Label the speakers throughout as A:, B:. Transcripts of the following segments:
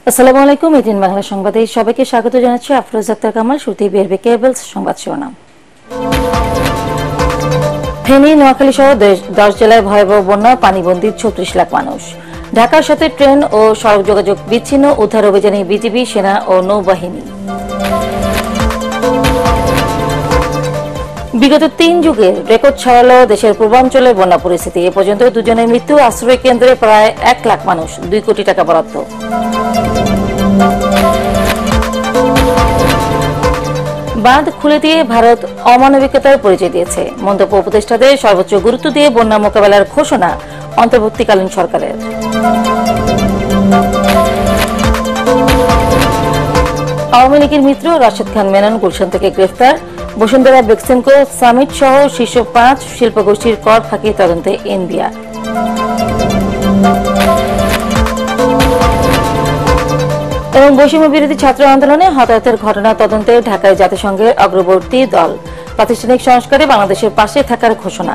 A: আসসালামু আলাইকুম। এদিন বাংলা সংবাদে সবাইকে স্বাগত জানাচ্ছি। আফরোজ আক্তার কামাল। শুরুতেই বিআরবি কেবলস সংবাদ শিরোনাম। ফেনী, নোয়াখালী সহ 10 জেলায় ভয়াবহ বন্যা, পানিবন্দী 36 লাখ মানুষ। ঢাকার সাথে ট্রেন ও সড়ক যোগাযোগ বিচ্ছিন্ন, উদ্ধার অভিযানে বিজিবি, সেনা ও নৌবাহিনী। বিগত 3 যুগের রেকর্ড ছাড়ালো দেশের পূর্বাঞ্চলে বন্যা পরিস্থিতি। এ পর্যন্ত 2 জনের মৃত্যু, আশ্রয় কেন্দ্রে প্রায় 1 লাখ মানুষ, 2 কোটি টাকা বরাদ্দ। বাঁধ খুলে দিয়ে ভারত অমানবিকতার পরিচয় দিয়েছে, মন্তব্য উপদেষ্টাদের। সর্বোচ্চ গুরুত্ব দিয়ে বন্যা মোকাবেলার ঘোষণা অন্তর্বর্তীকালীন সরকারের। আওয়ামী লীগের মিত্র রাশেদ খান মেনন গুলশান থেকে গ্রেফতার। বসুন্ধরা বেক্সিমকো সামিট সহ শীর্ষ 5 শিল্পগোষ্ঠীর কর ফাঁকি তদন্তে এনবিআর। এবং বৈষম্য বিরোধী ছাত্র আন্দোলনে হতাহতের ঘটনা তদন্তে ঢাকায় জাতিসংঘের অগ্রবর্তী দল। প্রাতিষ্ঠানিক সংস্কারে বাংলাদেশের পাশে থাকার ঘোষণা।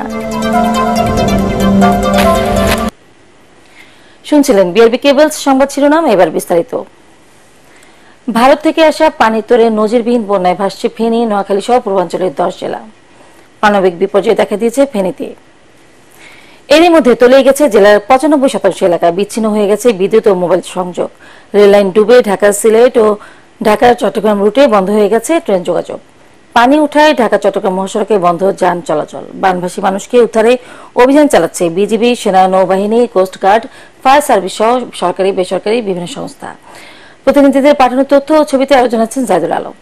A: শুনছিলেন বিআরবি কেবলস সংবাদ শিরোনাম, এবার বিস্তারিত। ভারত থেকে আসা পানির তোরে নজিরবিহীন বন্যায় ভাসছে ফেনী, নোয়াখালী সহ পূর্বাঞ্চলের 10 জেলা। মানবিক বিপর্যয় দেখা দিয়েছে ফেনীতে। এরই মধ্যে তলিয়ে গেছে জেলার 95% এলাকা, বিচ্ছিন্ন হয়ে গেছে বিদ্যুৎ ও মোবাইল সংযোগ। রেললাইন ডুবে ঢাকা সিলেট ও ঢাকা চট্টগ্রাম রুটে বন্ধ হয়ে গেছে ট্রেন যোগাযোগ। পানি উঠায় ঢাকা চট্টগ্রাম মহাসড়কে বন্ধ যান চলাচল। বানভাসী মানুষকে উদ্ধারে অভিযান চালাচ্ছে বিজিবি, সেনা, নৌবাহিনী, কোস্টগার্ড, ফায়ার সার্ভিস সহ সরকারি বেসরকারি বিভিন্ন সংস্থা। প্রতিনিধিদের পাঠানো তথ্য ও ছবিতে আরো জানাচ্ছেন জাহিদুল আলম।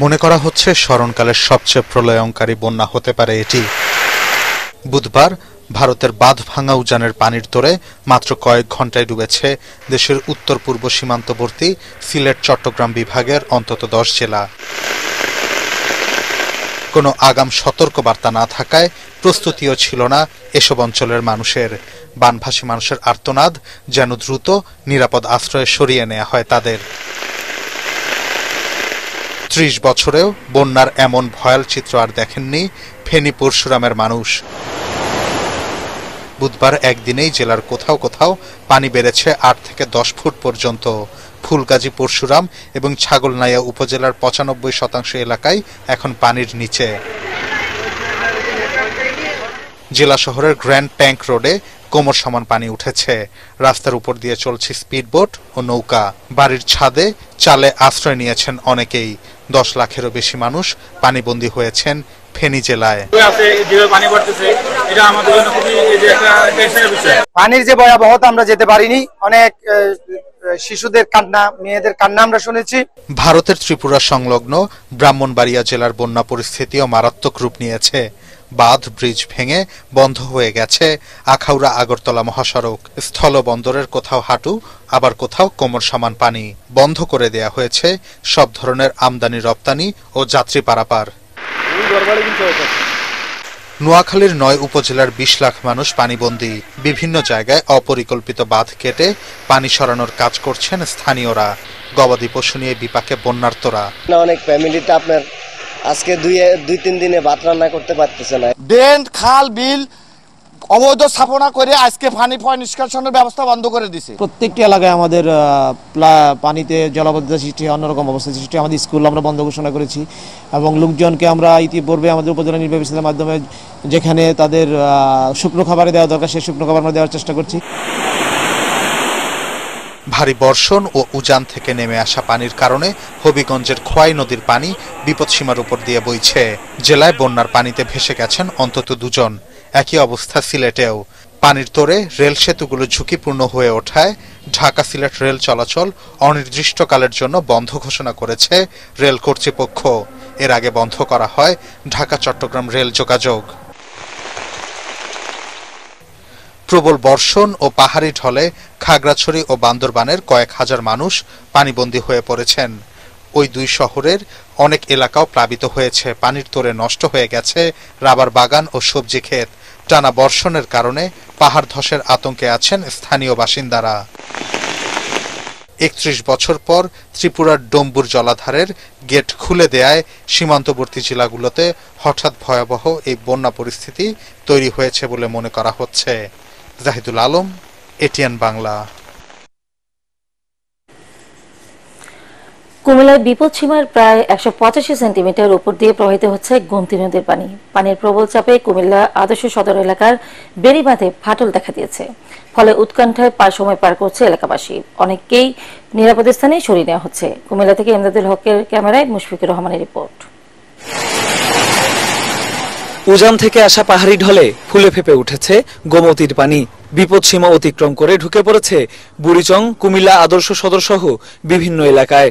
B: মনে করা হচ্ছে স্মরণকালের সবচেয়ে প্রলয়ঙ্কারী বন্যা হতে পারে এটি। বুধবার ভারতের বাঁধ ভাঙা উজানের পানির তোরে মাত্র কয়েক ঘন্টায় ডুবেছে দেশের উত্তর পূর্ব সীমান্তবর্তী সিলেট, চট্টগ্রাম বিভাগের অন্তত 10 জেলা। কোনো আগাম সতর্কবার্তা না থাকায় প্রস্তুতিও ছিল না এসব অঞ্চলের মানুষের। বানভাসী মানুষের আর্তনাদ যেন দ্রুত নিরাপদ আশ্রয়ে সরিয়ে নেওয়া হয় তাদের। 30 বছরেও বন্যার এমন ভয়াল চিত্র আর দেখেননি ফেনী পরশুরামের মানুষ। বুধবার একদিনেই জেলার কোথাও কোথাও পানি বেড়েছে 8 থেকে 10 ফুট পর্যন্ত। ফুলগাজী, পরশুরাম এবং ছাগলনাইয়া উপজেলার 95% এলাকায় এখন পানির নিচে। জেলা শহরের গ্র্যান্ড ট্যাঙ্ক রোডে কোমর সমান পানি উঠেছে। রাস্তার উপর দিয়ে চলছে স্পিডবোট ও নৌকা। বাড়ির ছাদে চালে আশ্রয় নিয়েছেন অনেকেই। 10 লাখেরও বেশি মানুষ পানিবন্দী হয়েছেন ফেনী জেলায়।
C: পানির যে ভয়াবহতা আমরা যেতে পারিনি, অনেক শিশুদের কান্না, মেয়েদের কান্না আমরা শুনেছি।
B: ভারতের ত্রিপুরা সংলগ্ন ব্রাহ্মণবাড়িয়া জেলার বন্যা পরিস্থিতিও মারাত্মক রূপ নিয়েছে। বাঁধ ব্রিজ ভেঙে বন্ধ হয়ে গেছে আখাউড়া আগরতলা মহাসড়ক। স্থল বন্দরের কোথাও হাঁটু, আবার কোথাও কোমর সমান পানি। বন্ধ করে দেয়া হয়েছে সব ধরনের আমদানি রপ্তানি ও যাত্রী পারাপার। নোয়াখালীর 9 উপজেলার 20 লাখ মানুষ পানিবন্দী। বিভিন্ন জায়গায় অপরিকল্পিত বাঁধ কেটে পানি সরানোর কাজ করছেন স্থানীয়রা। গবাদি পশু নিয়ে বিপাকে বন্যার্তরা।
D: অনেক ফ্যামিলিতে আপনার আজকে 2-3 দিনে ভাত রান্না করতে পারতেছে না।
E: ড্রেন, খাল, বিল অবৈধ স্থাপনা করে আজকে পানি নিষ্কাশনের ব্যবস্থা বন্ধ করে দিছে।
F: প্রত্যেকটি এলাকায় আমাদের পানিতে জলাবদ্ধতা সৃষ্টি, অন্যরকম অবস্থা সৃষ্টি। আমাদের স্কুল আমরা বন্ধ ঘোষণা করেছি এবং লোকজনকে আমরা ইতিপূর্বে আমাদের উপজেলা নির্বাহী অফিসের মাধ্যমে যেখানে তাদের শুকনো খাবারে দেওয়া দরকার সেই শুকনো খাবার আমরা দেওয়ার চেষ্টা করছি।
B: ভারী বর্ষণ ও উজান থেকে নেমে আসা পানির কারণে হবিগঞ্জের খোয়াই নদীর পানি বিপদসীমার উপর দিয়ে বইছে। জেলায় বন্যার পানিতে ভেসে গেছেন অন্তত 2 জন। একই অবস্থা সিলেটেও। পানির তোরে রেল সেতুগুলো ঝুঁকিপূর্ণ হয়ে ওঠায় ঢাকা সিলেট রেল চলাচল অনির্দিষ্টকালের জন্য বন্ধ ঘোষণা করেছে রেল কর্তৃপক্ষ। এর আগে বন্ধ করা হয় ঢাকা চট্টগ্রাম রেল যোগাযোগ। প্রবল বর্ষণ ও পাহাড়ি ঢলে খাগড়াছড়ি ও বান্দরবানের কয়েক হাজার মানুষ পানিবন্দী হয়ে পড়েছেন। ওই 2 শহরের অনেক এলাকাও প্লাবিত হয়েছে। পানির তোরে নষ্ট হয়ে গেছে রাবার বাগান ও সবজি ক্ষেত। টানা বর্ষণের কারণে পাহাড় ধসের আতঙ্কে আছেন স্থানীয় বাসিন্দারা। 31 বছর পর ত্রিপুরার ডম্বুর জলাধারের গেট খুলে দেয়ায় সীমান্তবর্তী জেলাগুলোতে হঠাৎ ভয়াবহ এই বন্যা পরিস্থিতি তৈরি হয়েছে বলে মনে করা হচ্ছে। জাহিদুল আলম, এটিএন বাংলা।
A: কুমিল্লার বিপদসীমার প্রায় 185 সেন্টিমিটার উপর দিয়ে প্রবাহিত হচ্ছে গোমতী নদীর পানি। পানির প্রবল চাপে কুমিল্লা আদর্শ সদর এলাকার বেড়িবাঁধে ফাটল দেখা দিয়েছে, ফলে উৎকণ্ঠায় সময় পার করছে এলাকাবাসী। অনেককেই নিরাপদ স্থানে সরিয়ে নেওয়া হচ্ছে। কুমিল্লা থেকে এমদাদুল হকের ক্যামেরায় মুশফিকুর রহমানের রিপোর্ট।
G: উজান থেকে আসা পাহাড়ি ঢলে ফুলে ফেপে উঠেছে গোমতীর পানি। বিপদসীমা অতিক্রম করে ঢুকে পড়েছে বুড়িচং, কুমিল্লা আদর্শ সদর সহ বিভিন্ন এলাকায়।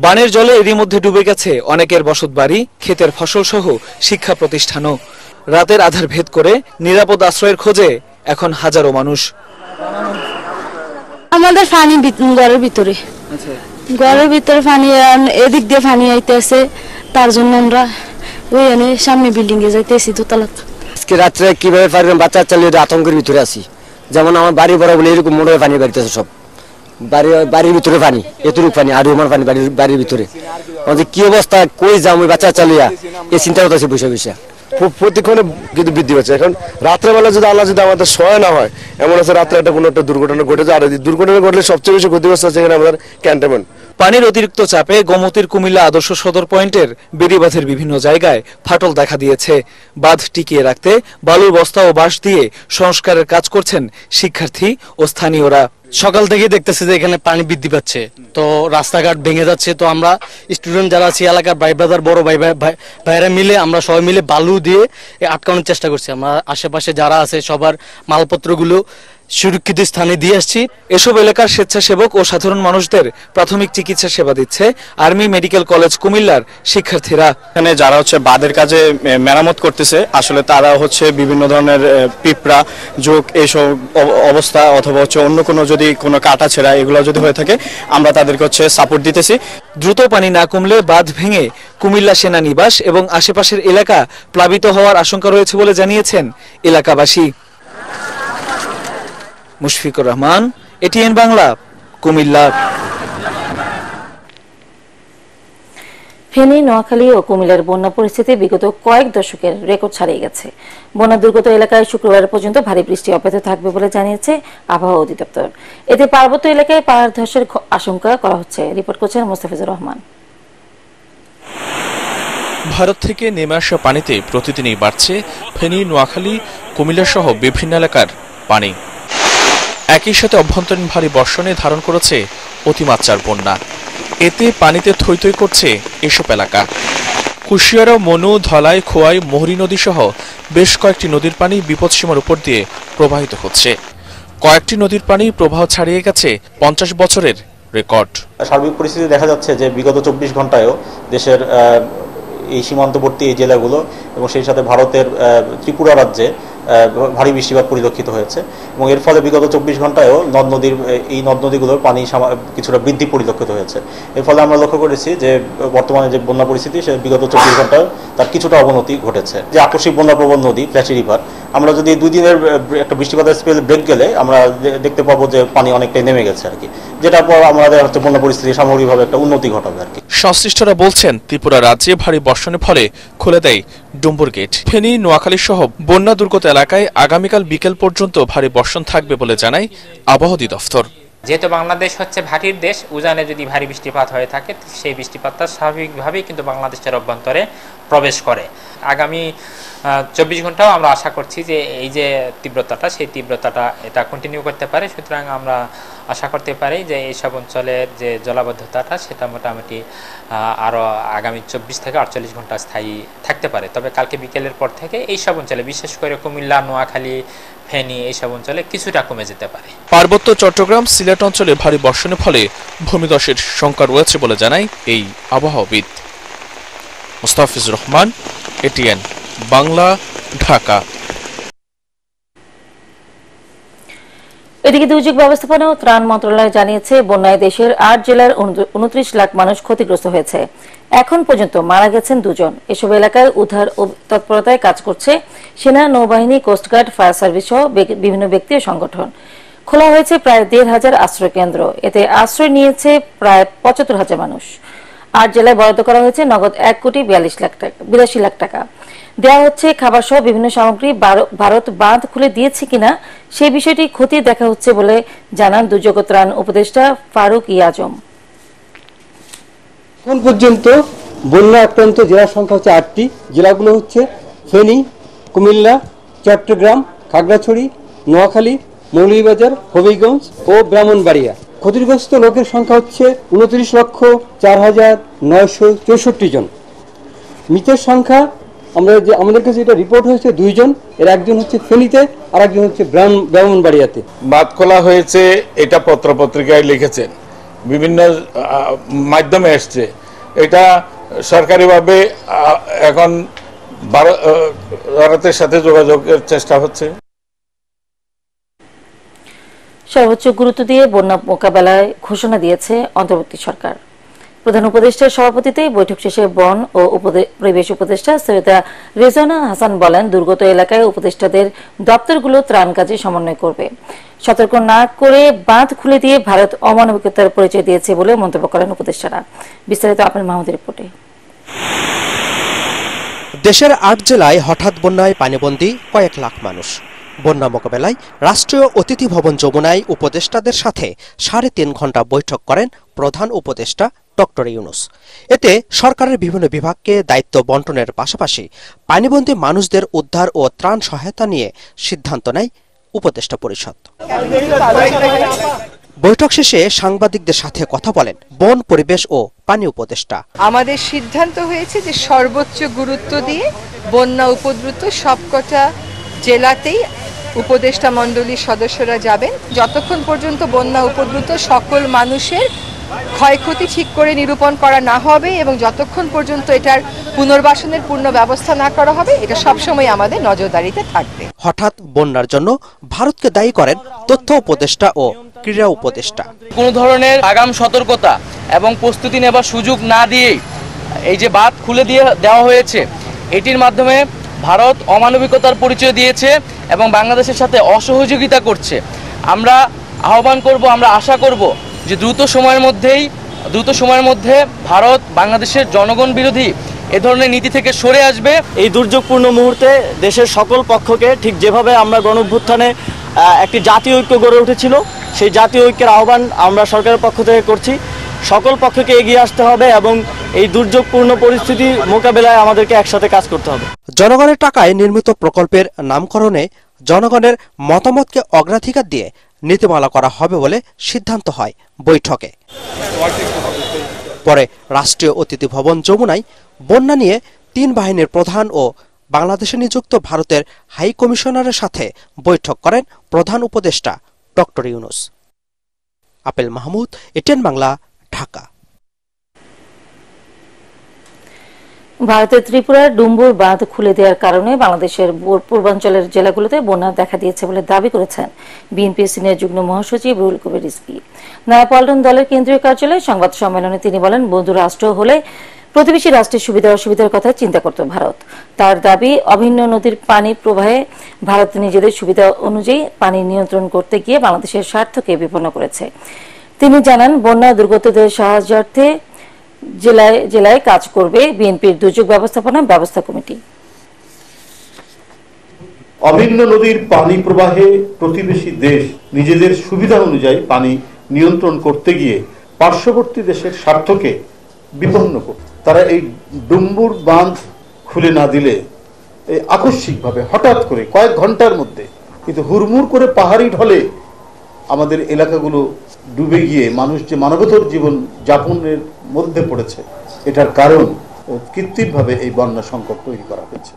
G: বানের জলে এরই মধ্যে ডুবে গেছে অনেকের বসতবাড়ি, ক্ষেতের ফসল সহ শিক্ষা প্রতিষ্ঠানও। রাতের আধার ভেদ করে নিরাপদ আশ্রয়ের খোঁজে এখন হাজারো মানুষ।
H: আমাদের পানি ঘরের ভিতরে, পানি এদিক দিয়ে পানি আইতেছে, তার জন্য আমরা ওই সামনে বিল্ডিং এ যাইতেছি দোতলা।
I: আজকে রাত্রে কিভাবে পারবেন বাচ্চা চালিয়ে আতঙ্কের ভিতরে আছি। যেমন আমার বাড়ি বড় বলে এরকম মোড়ে পানি বাড়িতেছে, সব বাড়ির ভিতরে পানি, এতটুকু পানি আর আমার পানি বাড়ির ভিতরে। আমাদের কি অবস্থা, কই যাম ওই বাচ্চা চালিয়া, এই চিন্তা করতেছি বসে বসে।
J: প্রতিক্ষণে কিন্তু বৃদ্ধি পাচ্ছে। এখন রাত্রেবেলা যদি আল্লাহ যদি আমাদের সহায় না হয়, এমন আছে রাত্রে কোনো একটা দুর্ঘটনা ঘটে যায়। আর দুর্ঘটনা ঘটলে সবচেয়ে বেশি ক্ষতিগ্রস্ত আছে এখানে আমাদের ক্যান্টনমেন্ট।
G: পানির অতিরিক্ত চাপে গোমতীর কুমিল্লা আদর্শ সদর পয়েন্টের বেড়িবাঁধের বিভিন্ন জায়গায় ফাটল দেখা দিয়েছে। বাঁধ টিকিয়ে রাখতে বালুর বস্তা ও বাঁশ দিয়ে সংস্কারের কাজ করছেন শিক্ষার্থী ও স্থানীয়রা।
K: সকাল থেকে দেখতেছি যে এখানে পানি বৃদ্ধি পাচ্ছে, তো রাস্তাঘাট ভেঙে যাচ্ছে। তো আমরা স্টুডেন্ট যারা আছি এলাকার ভাই ব্রাদার, বড় ভাইরা মিলে আমরা সবাই মিলে বালু দিয়ে আটকানোর চেষ্টা করছি। আমরা আশেপাশে যারা আছে সবার মালপত্রগুলো সুরক্ষিত স্থানে দিয়ে আসছি।
G: এসব এলাকার স্বেচ্ছাসেবক ও সাধারণ মানুষদের প্রাথমিক চিকিৎসা সেবা দিচ্ছে আর্মি মেডিকেল কলেজ কুমিল্লার শিক্ষার্থীরা।
L: এখানে যারা বাঁধের কাজে মেরামত করতেছে, আসলে তারা বিভিন্ন ধরনের পিঁপড়া, জোক এইসব অবস্থা অথবা অন্য কোনো যদি কোনো কাটা ছেঁড়া এগুলো যদি হয়ে থাকে, আমরা তাদেরকে সাপোর্ট দিতেছি।
G: দ্রুত পানি না কমলে বাঁধ ভেঙে কুমিল্লা সেনানিবাস এবং আশেপাশের এলাকা প্লাবিত হওয়ার আশঙ্কা রয়েছে বলে জানিয়েছেন এলাকাবাসী। মুশফিকুর রহমান, এটিএন বাংলা, কুমিল্লা।
A: ফেনী, নোয়াখালী ও কুমিল্লার বন্যা পরিস্থিতি বিগত কয়েক দশকের রেকর্ড ছাড়িয়ে গেছে। বন্যা দুর্গত এলাকায় শুক্রবার পর্যন্ত ভারী বৃষ্টি অব্যাহত থাকবে বলে জানিয়েছে আবহাওয়া অধিদপ্তর। এতে পার্বত্য এলাকায় পাহাড় ধসের আশঙ্কা করা হচ্ছে। রিপোর্ট করছেন মোস্তাফিজুর রহমান।
M: ভারত থেকে নেমে আসা পানিতে প্রতিদিনই বাড়ছে ফেনী, নোয়াখালী, কুমিল্লা সহ বিভিন্ন এলাকার পানি। একই সাথে অভ্যন্তরীণ ভারী বর্ষণে ধারণ করেছে অতিমাত্রার বন্যা। এতে পানিতে থই থই করছে এসব এলাকা। কুশিয়ারা, মনু, ধলাই, খোয়াই, মোহরী নদী সহ বেশ কয়েকটি নদীর পানি বিপদসীমার উপর দিয়ে প্রবাহিত হচ্ছে। কয়েকটি নদীর পানি প্রবাহ ছাড়িয়ে গেছে 50 বছরের রেকর্ড।
N: সার্বিক পরিস্থিতি দেখা যাচ্ছে যে বিগত 24 ঘন্টায়ও দেশের এই সীমান্তবর্তী এই জেলাগুলো এবং সেই সাথে ভারতের ত্রিপুরা রাজ্যে ভারী বৃষ্টিপাত পরিলক্ষিত হয়েছে এবং এর ফলে বিগত 24 ঘন্টায়ও এই নদ নদীগুলোর পানি কিছুটা বৃদ্ধি পরিলক্ষিত হয়েছে। এর ফলে আমরা লক্ষ্য করেছি যে বর্তমানে যে বন্যা পরিস্থিতি সে বিগত 24 ঘন্টায় তার কিছুটা অবনতি ঘটেছে। যে আকস্মিক বন্যাপ্রবণ নদী ফ্ল্যাশি রিভার, আমরা যদি 2 দিনের একটা বৃষ্টিপাতের স্পেল ব্রেক গেলে আমরা দেখতে পাবো যে পানি অনেকটাই নেমে গেছে আর কি, যেটার পর আমাদের বন্যা পরিস্থিতি সামগ্রিকভাবে একটা উন্নতি ঘটাবে আর কি।
M: সংশ্লিষ্টরা বলছেন ত্রিপুরা রাজ্যে ভারী বর্ষণের ফলে খুলে দেয় ডুম্বুর গেট। ফেনী, নোয়াখালী সহ বন্যা দুর্গত এলাকায় আগামীকাল বিকেল পর্যন্ত ভারী বর্ষণ থাকবে বলে জানায় আবহাওয়া অধিদপ্তর।
O: যেহেতু বাংলাদেশ হচ্ছে ভাটির দেশ, উজানে যদি ভারী বৃষ্টিপাত হয়ে থাকে সেই বৃষ্টিপাতটা স্বাভাবিকভাবেই কিন্তু বাংলাদেশের অভ্যন্তরে প্রবেশ করে। আগামী 24 ঘন্টাও আমরা আশা করছি যে এই যে তীব্রতাটা, সেই তীব্রতাটা এটা কন্টিনিউ করতে পারে। সুতরাং আমরা আশা করতে পারি যে এইসব অঞ্চলের যে জলাবদ্ধতাটা সেটা মোটামুটি আরও আগামী 24 থেকে 48 ঘন্টা স্থায়ী থাকতে পারে। তবে কালকে বিকেলের পর থেকে এইসব অঞ্চলে, বিশেষ করে কুমিল্লা, নোয়াখালী, ফেনী এইসব অঞ্চলে কিছুটা কমে যেতে পারে।
M: পার্বত্য চট্টগ্রাম, সিলেট অঞ্চলে ভারী বর্ষণের ফলে ভূমিধসের শঙ্কা রয়েছে বলে জানায় এই আবহাওয়াবিদ। মুস্তাফিজুর রহমান, এটিএন বাংলা, ঢাকা।
A: এদিকে দুর্যোগ ব্যবস্থাপনা ও ত্রাণ মন্ত্রণালয় জানিয়েছে বন্যায় দেশের 8 জেলার 29 লাখ মানুষ ক্ষতিগ্রস্ত হয়েছে। এখন পর্যন্ত মারা গেছেন 2 জন। এসব এলাকায় উদ্ধার ও তৎপরতায় কাজ করছে সেনা, নৌবাহিনী, কোস্টগার্ড, ফায়ার সার্ভিস সহ বিভিন্ন ব্যক্তি ও সংগঠন। খোলা হয়েছে প্রায় 1,500 আশ্রয় কেন্দ্র। এতে আশ্রয় নিয়েছে প্রায় 75,000 মানুষ। 8 জেলায় বরাদ্দ করা হয়েছে নগদ 1,42 লাখ টাকা। দেওয়া হচ্ছে খাবার সহ বিভিন্ন সামগ্রী। ভারত বাঁধ খুলে দিয়েছে কিনা সেই বিষয়টি খতিয়ে দেখা হচ্ছে বলে জানান দুর্যোগ ত্রাণ উপদেষ্টা ফারুক ই আজম।
P: এখন পর্যন্ত বন্যা আক্রান্ত জেলার সংখ্যা হচ্ছে 8টি। জেলাগুলো হচ্ছে ফেনী, কুমিল্লা, চট্টগ্রাম, খাগড়াছড়ি, নোয়াখালী, মৌলভীবাজার, হবিগঞ্জ ও ব্রাহ্মণবাড়িয়া। ক্ষতিগ্রস্ত লোকের সংখ্যা হচ্ছে 29,04,964 জন। মৃতের সংখ্যা আমাদের কাছে এটা রিপোর্ট হয়েছে 2 জন, এর একজন হচ্ছে ফেনীতে আর একজন হচ্ছে ব্রাহ্মণবাড়িয়াতে।
Q: বাদ খোলা হয়েছে এটা পত্রপত্রিকায় লিখেছেন, বিভিন্ন মাধ্যমে এসছে। এটা সরকারিভাবে এখন ভারতের সাথে যোগাযোগের চেষ্টা হচ্ছে।
A: সর্বোচ্চ গুরুত্ব দিয়ে বন্যা মোকাবেলায় ঘোষণা দিয়েছে অন্তর্বর্তী সরকার। প্রধান উপদেষ্টার সভাপতিত্বে বৈঠক শেষে বন ও পরিবেশ উপদেষ্টা সৈয়দা রেজওয়ানা হাসান বলেন, দুর্গত এলাকায় উপদেষ্টাদের দপ্তরগুলো ত্রাণ কাজে সমন্বয় করবে। সতর্ক না করে বাঁধ খুলে দিয়ে ভারত অমানবিকতার পরিচয় দিয়েছে বলে মন্তব্য করেন উপদেষ্টারা। বিস্তারিত আপনার মাহমুদের রিপোর্টে।
R: দেশের 8 জেলায় হঠাৎ বন্যায় পানিবন্দী কয়েক লাখ মানুষ। বন্যা মোকাবেলায় রাষ্ট্রীয় অতিথি ভবন যমুনায় উপদেষ্টাদের সাথে 3.5 ঘণ্টা বৈঠক করেন প্রধান উপদেষ্টা ডক্টর ইউনূস। এতে সরকারের বিভিন্ন বিভাগকে দায়িত্ব বন্টনের পাশাপাশি পানিবন্দী মানুষদের উদ্ধার ও ত্রাণ সহায়তা নিয়ে সিদ্ধান্ত নেয় উপদেষ্টা পরিষদ। বৈঠক শেষে সাংবাদিকদের সাথে কথা বলেন বন, পরিবেশ ও পানি উপদেষ্টা।
S: আমাদের সিদ্ধান্ত হয়েছে যে সর্বোচ্চ গুরুত্ব দিয়ে বন্যা উপদ্রুত সবকটা জেলাতেই উপদেষ্টা মণ্ডলীর সদস্যরা যাবেন। যতক্ষণ পর্যন্ত বন্যা উপদ্রুত সকল মানুষের ক্ষয়ক্ষতি ঠিক করে নিরূপণ করা না হবে এবং যতক্ষণ পর্যন্ত এটার পুনর্বাসনের পূর্ণ ব্যবস্থা না করা হবে, এটা সবসময় আমাদের নজরদারিতে থাকবে।
R: হঠাৎ বন্যার জন্য ভারতকে দায়ী করেন তথ্য উপদেষ্টা ও ক্রীড়া উপদেষ্টা।
T: কোনো ধরনের আগাম সতর্কতা এবং প্রস্তুতি নেবার সুযোগ না দিয়েই এই যে বাঁধ খুলে দেওয়া হয়েছে, এটির মাধ্যমে ভারত অমানবিকতার পরিচয় দিয়েছে এবং বাংলাদেশের সাথে অসহযোগিতা করছে। আমরা আহ্বান করব, আমরা আশা করব যে দ্রুত সময়ের মধ্যে ভারত বাংলাদেশের জনগণ বিরোধী এ ধরনের নীতি থেকে সরে আসবে।
K: এই দুর্যোগপূর্ণ মুহূর্তে দেশের সকল পক্ষকে, ঠিক যেভাবে আমরা গণঅভ্যুত্থানে একটি জাতীয় ঐক্য গড়ে উঠেছিল, সেই জাতীয় ঐক্যের আহ্বান আমরা সরকারের পক্ষ থেকে করছি। সকল পক্ষকে এগিয়ে আসতে হবে এবং এই দুর্যোগপূর্ণ পরিস্থিতি মোকাবেলায় আমাদেরকে একসাথে কাজ করতে হবে।
R: জনগণের টাকায় নির্মিত প্রকল্পের নামকরণে জনগণের মতামতকে অগ্রাধিকার দিয়ে নীতিমালা করা হবে বলে সিদ্ধান্ত হয় বৈঠকে। পরে রাষ্ট্রীয় অতিথি ভবন যমুনায় বন্যা নিয়ে 3 বাহিনীর প্রধান ও বাংলাদেশে নিযুক্ত ভারতের হাই কমিশনারের সাথে বৈঠক করেন প্রধান উপদেষ্টা doctor Yunus. Apple Mahmud, ATN Bangla, Dhaka.
A: ভারতের ত্রিপুরার ডুম্বুর বাঁধ খুলে দেওয়ার কারণে বাংলাদেশের পূর্বাঞ্চলের জেলাগুলোতে বন্যা দেখা দিয়েছে বলে দাবি করেছেন বিএনপি সিনিয়র যুগ্ম মহাসচিব রুহুল কবির রিজভী। নয়াপল্টন দলের কেন্দ্রীয় কার্যালয়ে সংবাদ সম্মেলনে তিনি বলেন, বন্ধু রাষ্ট্র হলে প্রতিবেশী রাষ্ট্রের সুবিধা অসুবিধার কথা চিন্তা করত ভারত। তার দাবি, অভিন্ন নদীর পানি প্রবাহে ভারত নিজেদের সুবিধা অনুযায়ী পানি নিয়ন্ত্রণ করতে গিয়ে বাংলাদেশের স্বার্থকে বিপন্ন করেছে। তিনি জানান, বন্যা দুর্গতদের সাহায্যার্থে জেলায় জেলায় কাজ করবে বিএনপির দুর্যোগ ব্যবস্থাপনা ব্যবস্থা কমিটি।
U: অভিন্ন নদীর পানি প্রবাহে প্রতিবেশী দেশ নিজেদের সুবিধা অনুযায়ী পানি নিয়ন্ত্রণ করতে গিয়ে পার্শ্ববর্তী দেশের স্বার্থকে বিপন্ন করে তারা এই ডুম্বুর বাঁধ খুলে না দিলে আকস্মিকভাবে হঠাৎ করে কয়েক ঘন্টার মধ্যে কিন্তু হুড়মুড় করে পাহাড়ি ঢলে আমাদের এলাকাগুলো ডুবে গিয়ে মানুষ যে মানবতর জীবন যাপনের মধ্যে পড়েছে, এটার কারণ কৃত্রিমভাবে এই বন্যা সংকট তৈরি করা হয়েছে।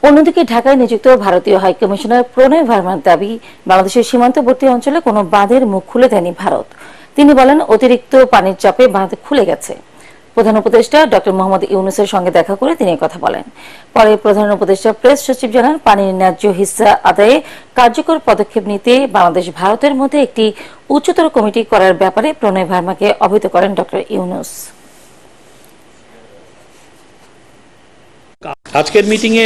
A: অন্যদিকে ঢাকায় নিযুক্ত ভারতীয় হাইকমিশনার প্রণয় ভার্মার দাবি, বাংলাদেশের সীমান্তবর্তী অঞ্চলে কোনো বাঁধের মুখ খুলে দেয়নি ভারত। তিনি বলেন, অতিরিক্ত পানির চাপে বাঁধ খুলে গেছে। প্রধান উপদেষ্টা ডক্টর মোহাম্মদ ইউনূসের সঙ্গে দেখা করে তিনি কথা বলেন। পরে প্রধান উপদেষ্টা প্রেস সচিব জানান, পানির ন্যায্য হিস্সা আদায়ে কার্যকর পদক্ষেপ নিতে বাংলাদেশ ভারতের মধ্যে একটি উচ্চতর কমিটি করার ব্যাপারে প্রণয় ভার্মাকে অবহিত করেন ডক্টর ইউনূস।
C: আজকের মিটিংয়ে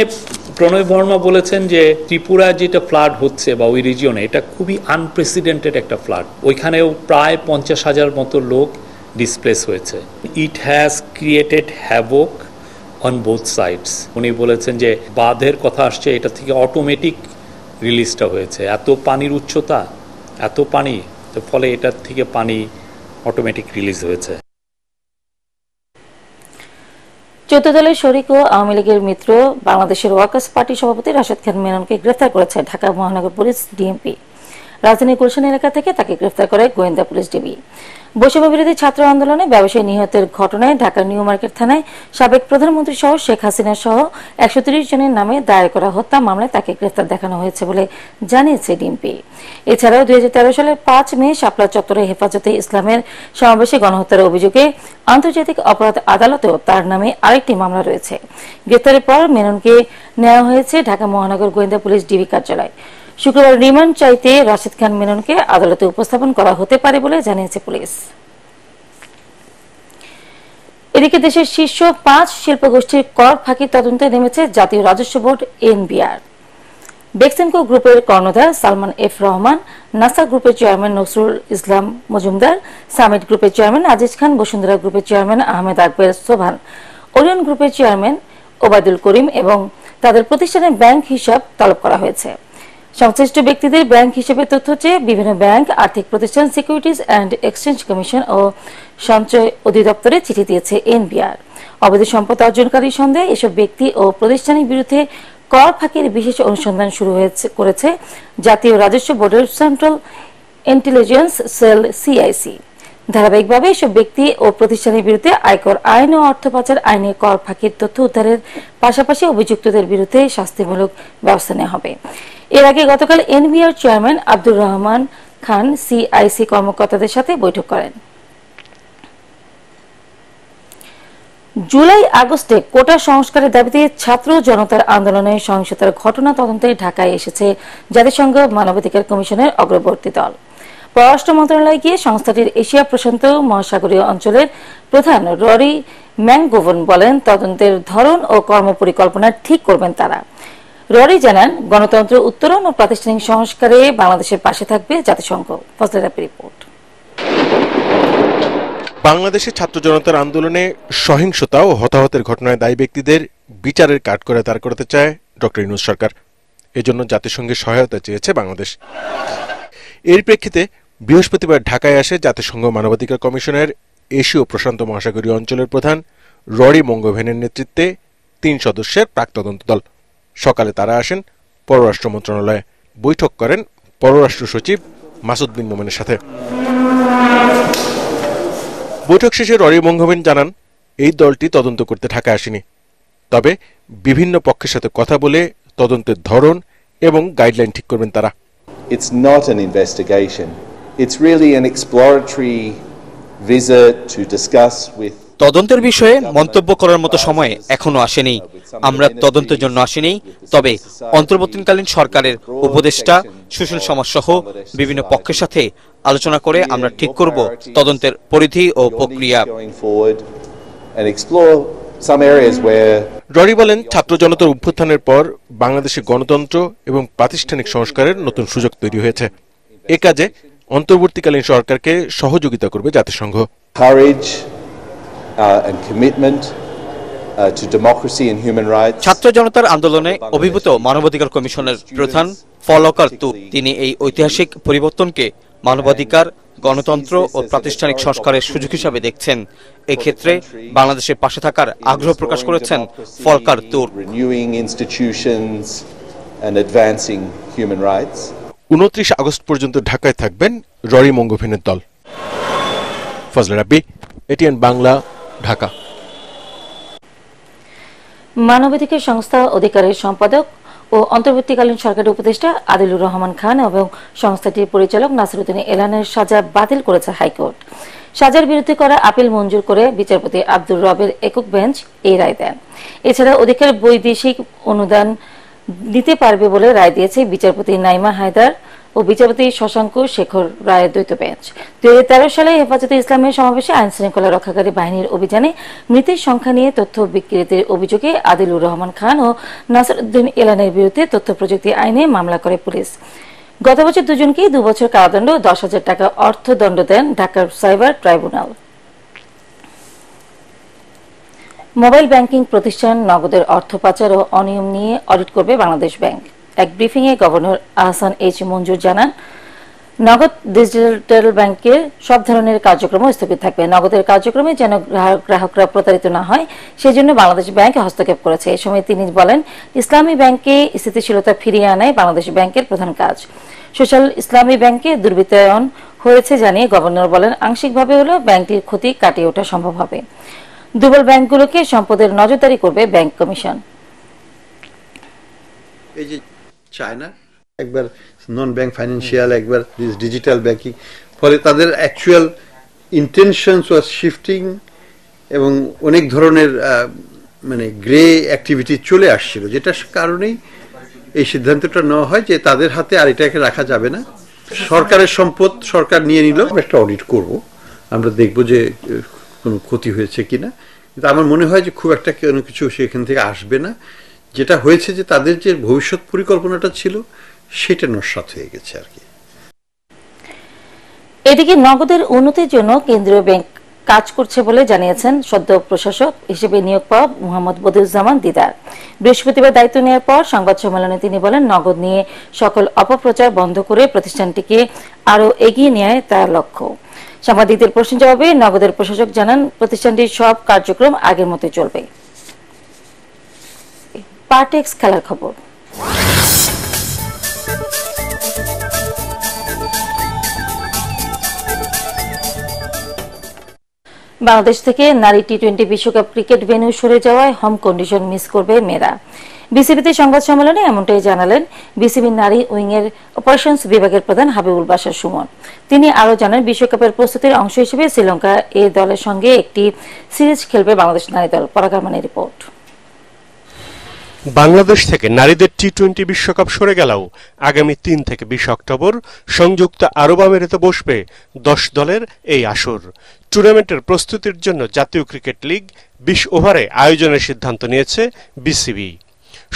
C: প্রণয় বর্মা বলেছেন যে ত্রিপুরা যেটা ফ্লাড হচ্ছে বা ওই রিজিয়নে এটা খুবই আনপ্রেসিডেন্টেড একটা ফ্লাড। ওইখানেও প্রায় 50,000 মতো লোক ডিসপ্লেস হয়েছে। It has created havoc on both sides. উনি বলেছেন যে বাঁধের কথা আসছে, এটা থেকে অটোমেটিক রিলিজটা হয়েছে। এত পানির উচ্চতা, এত পানি, ফলে এটার থেকে পানি অটোমেটিক রিলিজ হয়েছে।
A: 14 দলের শরিক ও আওয়ামী লীগের মিত্র বাংলাদেশের ওয়ার্কার্স পার্টি সভাপতি রাশেদ খান মেননকে গ্রেফতার করেছে ঢাকা মহানগর পুলিশ ডিএমপি। রাজধানীর গুলশান এলাকা থেকে তাকে গ্রেফতার করে গোয়েন্দা পুলিশ ডিবি। বৈষম্য বিরোধী ছাত্র আন্দোলনে ব্যবসায়ী নিহতের ঘটনায় ঢাকার নিউ মার্কেট থানায় সাবেক প্রধানমন্ত্রী সহ শেখ হাসিনা সহ 130 জনের নামে দায়ের করা হত্যা মামলায় তাকে গ্রেফতার দেখানো হয়েছে বলে জানিয়েছে ডিএমপি। এছাড়াও 2013 সালের 5 মে শাপলা চত্বরে হেফাজতে ইসলামের সমাবেশে গণহত্যার অভিযোগে আন্তর্জাতিক অপরাধ আদালতেও তার নামে আরেকটি মামলা রয়েছে। গ্রেফতারের পর মেননকে নেওয়া হয়েছে ঢাকা মহানগর গোয়েন্দা পুলিশ ডিবি কার্যালয়। শুক্রবার রিমান্ড চাইতে রাশেদ খান মেননকে আদালতে উপস্থাপন করা হতে পারে বলে জানিয়েছে পুলিশ। এদিকে দেশের শীর্ষ 5 শিল্পগোষ্ঠীর কর ফাঁকির তদন্তে নেমেছে জাতীয় রাজস্ব বোর্ড এনবিআর। বেক্সিমকো গ্রুপের কর্ণধার সালমান এফ রহমান, নাসা গ্রুপের চেয়ারম্যান নসরুল ইসলাম মজুমদার, সামিট গ্রুপের চেয়ারম্যান আজিজ খান, বসুন্ধরা গ্রুপের চেয়ারম্যান আহমেদ আকবর সোভান, ওরিয়ন গ্রুপের চেয়ারম্যান ওবায়দুল করিম এবং তাদের প্রতিষ্ঠানের ব্যাংক হিসাব তলব করা হয়েছে। সংশ্লিষ্ট ব্যক্তিদের ব্যাংক হিসেবে তথ্য চেয়ে বিভিন্ন ব্যাংক, আর্থিক প্রতিষ্ঠান, সিকিউরিটিজ অ্যান্ড এক্সচেঞ্জ কমিশন ও সঞ্চয় অধিদপ্তরে চিঠি দিয়েছে এনবিআর। অবৈধ সম্পদ অর্জনকারী সন্দেহে এসব ব্যক্তি ও প্রতিষ্ঠানের বিরুদ্ধে কর ফাঁকির বিশেষ অনুসন্ধান শুরু করেছে জাতীয় রাজস্ব বোর্ডের সেন্ট্রাল ইন্টেলিজেন্স সেল সিআইসি। ধারাবাহিকভাবে এসব ব্যক্তি ও প্রতিষ্ঠানের বিরুদ্ধে আয়কর আইন ও অর্থ পাচার আইনে কর ফাঁকির তথ্য উদ্ধারের পাশাপাশি অভিযুক্তদের বিরুদ্ধে শাস্তিমূলক ব্যবস্থা নেওয়া হবে। এর আগে গতকাল NBR chairman Abdur Rahman Khan CIC কর্মকর্তাদের সাথে বৈঠক করেন। জুলাই আগস্টে কোটা সংস্কারের দাবিতে ছাত্র জনতার আন্দোলনে সহিংসতার ঘটনা তদন্তে ঢাকায় এসেছে জাতিসংঘ মানবাধিকার কমিশনের অগ্রবর্তী দল। পররাষ্ট্র মন্ত্রণালয়ে গিয়ে সংস্থাটির এশিয়া প্রশান্ত মহাসাগরীয় অঞ্চলের প্রধান ররি ম্যাংগোভন বলেন, তদন্তের ধরন ও কর্মপরিকল্পনা ঠিক করবেন তারা। ররি জানান, গণতন্ত্র উত্তরণ ও প্রাতিষ্ঠানিক সংস্কারে বাংলাদেশের পাশে থাকবে জাতিসংঘ। ফজলে রাব্বি রিপোর্ট।
V: বাংলাদেশের ছাত্র জনতার আন্দোলনে সহিংসতা ও হতাহতের ঘটনায় দায়ী ব্যক্তিদের বিচারের কাঠগড়ায় দাঁড় করাতে চায় ডক্টর ইউনূস সরকার। এজন্য জাতিসংঘের সহায়তা চেয়েছে বাংলাদেশ। এর প্রেক্ষিতে বৃহস্পতিবার ঢাকায় আসে জাতিসংঘ মানবাধিকার কমিশনের এশীয় প্রশান্ত মহাসাগরীয় অঞ্চলের প্রধান ররি ম্যাংগোভেনের নেতৃত্বে 3 সদস্যের প্রাক তদন্ত দল। সকালে তারা আসেন পররাষ্ট্র মন্ত্রণালয়ে, বৈঠক করেন পররাষ্ট্র সচিব মাসুদ বিন মোমেনের সাথে। বৈঠক শেষে ররি ম্যাংগোভেন জানান, এই দলটি তদন্ত করতে ঢাকায় আসেনি, তবে বিভিন্ন পক্ষের সাথে কথা বলে তদন্তের ধরন এবং গাইডলাইন ঠিক করবেন তারা।
W: It's not an investigation. It's really an exploratory visit to discuss with
X: তদন্তের বিষয়ে মন্তব্য করার মতো সময় এখনো আসেনি। আমরা তদন্তের জন্য আসিনি, তবে অন্তর্বর্তীকালীন সরকারের উপদেষ্টা, সুশীল সমাজ সহ বিভিন্ন পক্ষের সাথে আলোচনা করে আমরা ঠিক করব তদন্তের পরিধি ও প্রক্রিয়া।
V: ররি বলেন, ছাত্র জনতার অভ্যুত্থানের পর বাংলাদেশে গণতন্ত্র এবং প্রাতিষ্ঠানিক সংস্কারের নতুন সুযোগ তৈরি হয়েছে। এ কাজে অন্তর্বর্তীকালীন সরকারকে সহযোগিতা করবে জাতিসংঘ।
X: ছাত্র জনতার আন্দোলনে অভিভূত মানবাধিকার কমিশনের প্রধান ফলকার তুক তিনি এই ঐতিহাসিক পরিবর্তনকে মানবাধিকার, গণতন্ত্র ও প্রাতিষ্ঠানিক সংস্কারের সুযোগ হিসাবে দেখছেন। এক্ষেত্রে বাংলাদেশের পাশে থাকার আগ্রহ প্রকাশ করেছেন ফলকার তুক।
V: 29 আগস্ট পর্যন্ত ঢাকায় থাকবেন ররি ম্যাংগোভেনের দল। ফজলে রাব্বি, এটিএন বাংলা, ঢাকা।
A: মানবাধিকার সংস্থা অধিকারের সম্পাদক ও অন্তর্বর্তীকালীন সরকারের উপদেষ্টা আদিলুর রহমান খান এবং সংস্থাটির পরিচালক নাসিরউদ্দিন এলানের সাজা বাতিল করেছে হাইকোর্ট। সাজার বিরুদ্ধে করা আপিল মঞ্জুর করে বিচারপতি আব্দুর রবের একক বেঞ্চ এই রায় দেন। এছাড়া অধিকার বৈদেশিক অনুদান দিতে পারবে বলে রায় দিয়েছে বিচারপতি নাইমা হায়দার, ও বিচারপতি শশাঙ্ক শেখর রায়ের দ্বৈত বেঞ্চ। 2013 সালে হেফাজতে ইসলামের সমাবেশে আইন শৃঙ্খলা রক্ষাকারী বাহিনীর অভিযানে মৃতের সংখ্যা নিয়ে তথ্য বিকৃতির অভিযোগে আদিলুর রহমান খান ও নাসিরউদ্দিন এলানের বিরুদ্ধে তথ্য প্রযুক্তি আইনে মামলা করে পুলিশ। গত বছর দুজনকেই 2 বছর কারাদণ্ড, 10,000 টাকা অর্থদণ্ড দেন ঢাকার সাইবার ট্রাইব্যুনাল। মোবাইল ব্যাংকিং প্রতিষ্ঠান নগদের অর্থ পাচার ও অনিয়ম নিয়ে অডিট করবে বাংলাদেশ ব্যাংক। এক ব্রিফিংয়ে গভর্নর আহসান এইচ মঞ্জুর জানান, নগদ ডিজিটাল ব্যাংকের সব ধরনের কার্যক্রম স্থগিত থাকবে। নগদের কার্যক্রমে যেন গ্রাহকরা প্রতারিত না হয় সেজন্য বাংলাদেশ ব্যাংক হস্তক্ষেপ করেছে। এ সময় তিনি বলেন, ইসলামী ব্যাংকে স্থিতিশীলতা ফিরিয়ে আনাই বাংলাদেশ ব্যাংকের প্রধান কাজ। সোশ্যাল ইসলামী ব্যাংকে দুর্বৃত্তায়ন হয়েছে জানিয়ে গভর্নর বলেন, আংশিকভাবে হলেও ব্যাংকটির ক্ষতি কাটিয়ে ওঠা সম্ভব হবে। দুর্বল ব্যাংকগুলোকে সম্পদের নজরদারি করবে ব্যাংক কমিশন।
B: এই যে চায়না একবার নন ব্যাংক ফাইন্যান্সিয়াল, একবার ডিজিটাল ব্যাংকিং, ফলে তাদের অ্যাকচুয়াল ইন্টেনশনস ওয়াজ শিফটিং এবং অনেক ধরনের মানে গ্রে অ্যাক্টিভিটি চলে আসছিল, যেটার কারণেই এই সিদ্ধান্তটা নেওয়া হয় যে তাদের হাতে আর এটাকে রাখা যাবে না। সরকারের সম্পদ সরকার নিয়ে নিল, একটা অডিট করব, আমরা দেখব যে কোনো ক্ষতি হয়েছে কিনা। কিন্তু আমার মনে হয় যে খুব একটা কোনো কিছু সেখান থেকে আসবে না। যেটা হয়েছে যে তাদের যে ভবিষ্যৎ পরিকল্পনাটা ছিল সেটা নস্যাৎ হয়ে গেছে আর কি।
A: এদিকে নগদের উন্নতির জন্য কেন্দ্রীয় ব্যাংক কাজ করছে বলে জানিয়েছেন সদ্য প্রশাসক হিসেবে নিয়োগ পাওয়া মোহাম্মদ বদিউজ্জামান দিদার। বৃহস্পতিবার দায়িত্ব নেওয়ার পর সংবাদ সম্মেলনে তিনি বলেন, নগদ নিয়ে সকল অপপ্রচার বন্ধ করে প্রতিষ্ঠানটিকে আরও এগিয়ে নেয় তার লক্ষ্য। সাংবাদিকদের প্রশ্ন জবাবে নগদের প্রশাসক জানান, প্রতিষ্ঠানটির সব কার্যক্রম আগের মতো চলবে। পার্টেক্স খেলার খবর। বাংলাদেশ থেকে নারী টি-20 বিশ্বকাপ ক্রিকেট ভেন্যু সরে যাওয়ায় হোম কন্ডিশন মিস করবে মেয়েরা। বিসিবিতে সংবাদ সম্মেলনে এমনটাই জানালেন বিসিবি নারী উইংয়ের অপারেশনস বিভাগের প্রধান হাবিবুল বাশার সুমন। তিনি আরও জানান, বিশ্বকাপের প্রস্তুতির অংশ হিসেবে শ্রীলঙ্কা এ দলের সঙ্গে একটি সিরিজ খেলবে বাংলাদেশ নারী দল। পরাগারমানের রিপোর্ট।
V: বাংলাদেশ থেকে নারীদের টি-20 বিশ্বকাপ সরে গেলেও আগামী 3 থেকে 20 অক্টোবর সংযুক্ত আরব আমিরাতে বসবে 10 দলের এই আসর। টুর্নামেন্টের প্রস্তুতির জন্য জাতীয় ক্রিকেট লিগ 20 ওভারে আয়োজনের সিদ্ধান্ত নিয়েছে বিসিবি।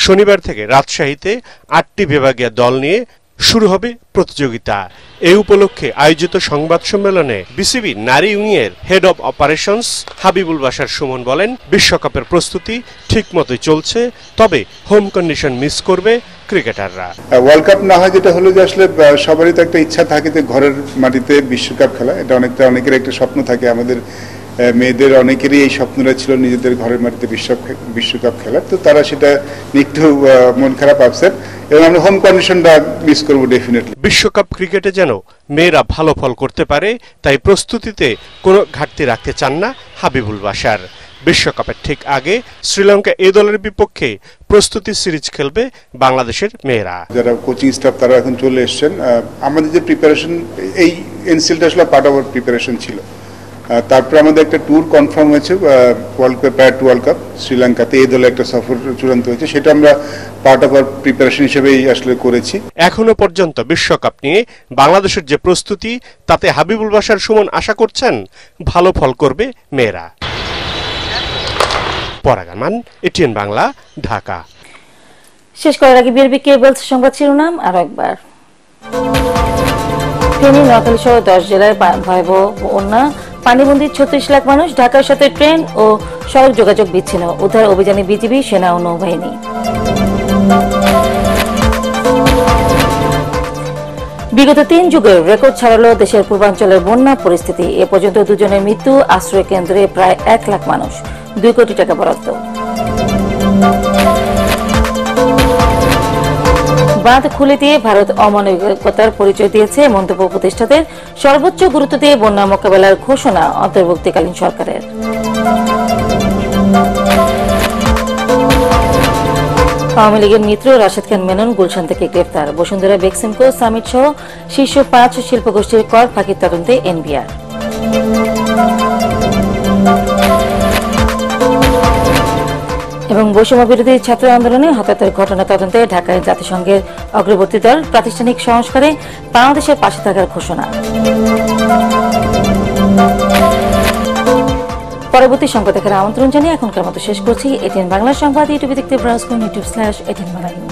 V: শনিবার থেকে রাজশাহীতে 8টি বিভাগীয় দল নিয়ে শুরু হবে প্রতিযোগিতা। এই উপলক্ষে আয়োজিত সংবাদ সম্মেলনে বিসিবি নারী উইংয়ের head of operations Habibul Bashar Sumon বলেন, বিশ্বকাপের প্রস্তুতি ঠিকমতোই চলছে, তবে হোম কন্ডিশন মিস করবে ক্রিকেটাররা।
D: ওয়ার্ল্ড কাপ না হয় যেটা হলো যে আসলে সবারই তো একটা ইচ্ছা থাকে যে ঘরের মাটিতে বিশ্বকাপ খেলা। এটা অনেকের একটা স্বপ্ন থাকে। আমাদের মেয়েদের অনেকেরই এই স্বপ্নটা ছিল নিজেদের ঘরের মাটিতে বিশ্বকাপ খেলার। তো তারা সেটা একটু মন খারাপ আপসেট, এবং আমরা হোম কন্ডিশনটা মিস করবো ডেফিনেটলি।
V: বিশ্বকাপ ক্রিকেটে যেন মেয়েরা ভালো ফল করতে পারে, তাই প্রস্তুতিতে কোনো ঘাটতি রাখতে চান না হাবিবুল বাশার। বিশ্বকাপের ঠিক আগে শ্রীলঙ্কা এই দলের বিপক্ষে প্রস্তুতি সিরিজ খেলবে বাংলাদেশের মেয়েরা।
D: যারা কোচিং স্টাফ তারা এখন চলে এসছেন। আমাদের যে প্রিপারেশন, এই এনসিএলটা আসলে পার্ট অফ আওয়ার প্রিপারেশন ছিল। তারপর আমাদের একটা ট্যুর কনফার্ম হয়েছে world cup, prior to world cup শ্রীলঙ্কাতে এই দলে একটা সফর চূড়ান্ত হয়েছে। সেটা আমরা পার্ট অফ আওয়ার প্রিপারেশন হিসেবেই আসলে করেছি।
V: এখনো পর্যন্ত বিশ্বকাপ নিয়ে বাংলাদেশের যে প্রস্তুতি, তাতে হাবিবুল বাশার সুমন আশা করছেন ভালো ফল করবে মেয়েরা। পরাগারমান, এটিএন বাংলা, ঢাকা।
A: শেষ করার আগে বিআরবি কেবলস সংবাদ শিরোনাম আরো একবার। ফেনী, নোয়াখালী সহ 10 জেলায় ভয়াবহ বন্যা, পানিবন্দী 36 লাখ মানুষ। ঢাকার সাথে ট্রেন ও সড়ক যোগাযোগ বিচ্ছিন্ন। উদ্ধার অভিযানে বিজিবি, সেনা ও নৌবাহিনী। বিগত 3 যুগের রেকর্ড ছাড়ালো দেশের পূর্বাঞ্চলের বন্যা পরিস্থিতি। এ পর্যন্ত 2 জনের মৃত্যু, আশ্রয় কেন্দ্রে প্রায় 1 লাখ মানুষ, 2 কোটি টাকা বরাদ্দ। বাঁধ খুলে দিয়ে ভারত অমানবিকতার পরিচয় দিয়েছে, মন্তব্য উপদেষ্টাদের। সর্বোচ্চ গুরুত্ব দিয়ে বন্যা মোকাবেলার ঘোষণা অন্তর্বর্তীকালীন সরকারের। আওয়ামী লীগের মিত্র রাশেদ খান মেনন গুলশান থেকে গ্রেফতার। বসুন্ধরা বেক্সিমকো সামিট সহ শীর্ষ 5 শিল্পগোষ্ঠীর কর ফাঁকির তদন্তে এনবিআর। এবং বৈষম্য বিরোধী ছাত্র আন্দোলনে হতাহতের ঘটনা তদন্তে ঢাকায় জাতিসংঘের অগ্রবর্তী দল প্রাতিষ্ঠানিক সংস্কারে বাংলাদেশের পাশে থাকার ঘোষণা। পরবর্তী সংবাদ দেখার আমন্ত্রণ জানিয়ে এখনকার মতো শেষ করছি। এটিএন বাংলা সংবাদ ইউটিউবে দেখতে ব্রাউজ করুন YouTube/ATN বাংলা।